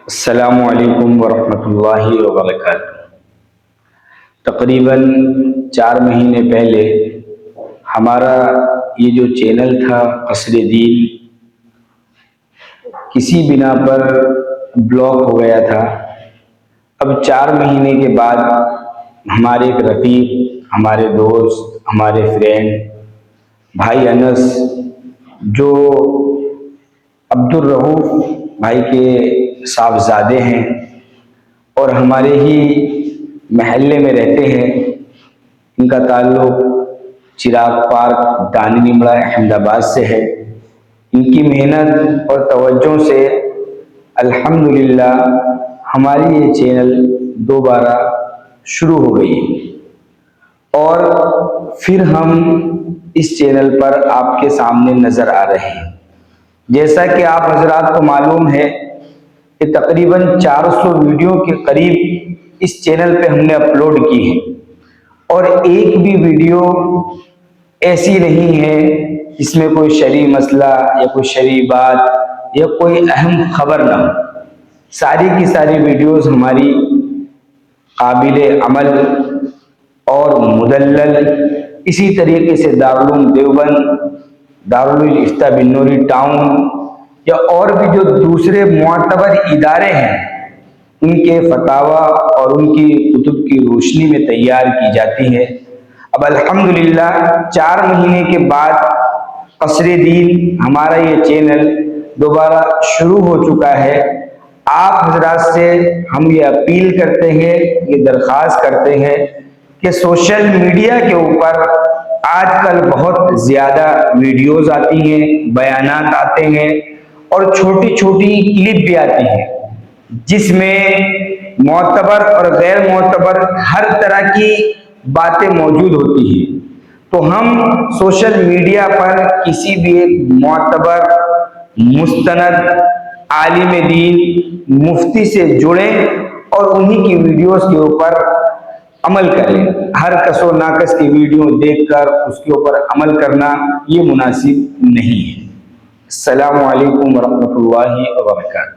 السلام علیکم ورحمۃ اللہ وبرکاتہ۔ تقریباً 4 مہینے پہلے ہمارا یہ جو چینل تھا قصر دین کسی بنا پر بلاک ہو گیا تھا۔ اب 4 مہینے کے بعد ہمارے ایک رفیق، ہمارے دوست، ہمارے فرینڈ بھائی انس، جو عبدالرؤف بھائی کے صاحبزادے ہیں اور ہمارے ہی محلے میں رہتے ہیں، ان کا تعلق چراغ پارک دانی نمڑا احمد آباد سے ہے۔ ان کی محنت اور توجہ سے الحمدللہ ہماری یہ چینل دوبارہ شروع ہو گئی اور پھر ہم اس چینل پر آپ کے سامنے نظر آ رہے ہیں۔ جیسا کہ آپ حضرات کو معلوم ہے کہ تقریباً 400 ویڈیو کے قریب اس چینل پہ ہم نے اپلوڈ کی ہے، اور ایک بھی ویڈیو ایسی نہیں ہے جس میں کوئی شرعی مسئلہ یا کوئی شرعی بات یا کوئی اہم خبر نہ ہو۔ ساری کی ساری ویڈیوز ہماری قابل عمل اور مدلل، اسی طریقے سے دارالعلوم دیوبند، دارالفتہ بنوری ٹاؤن یا اور بھی جو دوسرے معتبر ادارے ہیں ان کے فتاوی اور ان کی کتب کی روشنی میں تیار کی جاتی ہے۔ اب الحمدللہ 4 مہینے کے بعد قصر دین ہمارا یہ چینل دوبارہ شروع ہو چکا ہے۔ آپ حضرات سے ہم یہ اپیل کرتے ہیں، یہ درخواست کرتے ہیں کہ سوشل میڈیا کے اوپر آج کل بہت زیادہ ویڈیوز آتی ہیں، بیانات آتے ہیں اور چھوٹی چھوٹی کلپ بھی آتی ہیں جس میں معتبر اور غیر معتبر ہر طرح کی باتیں موجود ہوتی ہیں۔ تو ہم سوشل میڈیا پر کسی بھی ایک معتبر، مستند، عالم دین، مفتی سے جڑیں اور انہی کی ویڈیوز کے اوپر عمل کریں۔ ہر کس و ناکس کی ویڈیو دیکھ کر اس کے اوپر عمل کرنا یہ مناسب نہیں ہے۔ السلام علیکم ورحمۃ اللہ وبرکاتہ۔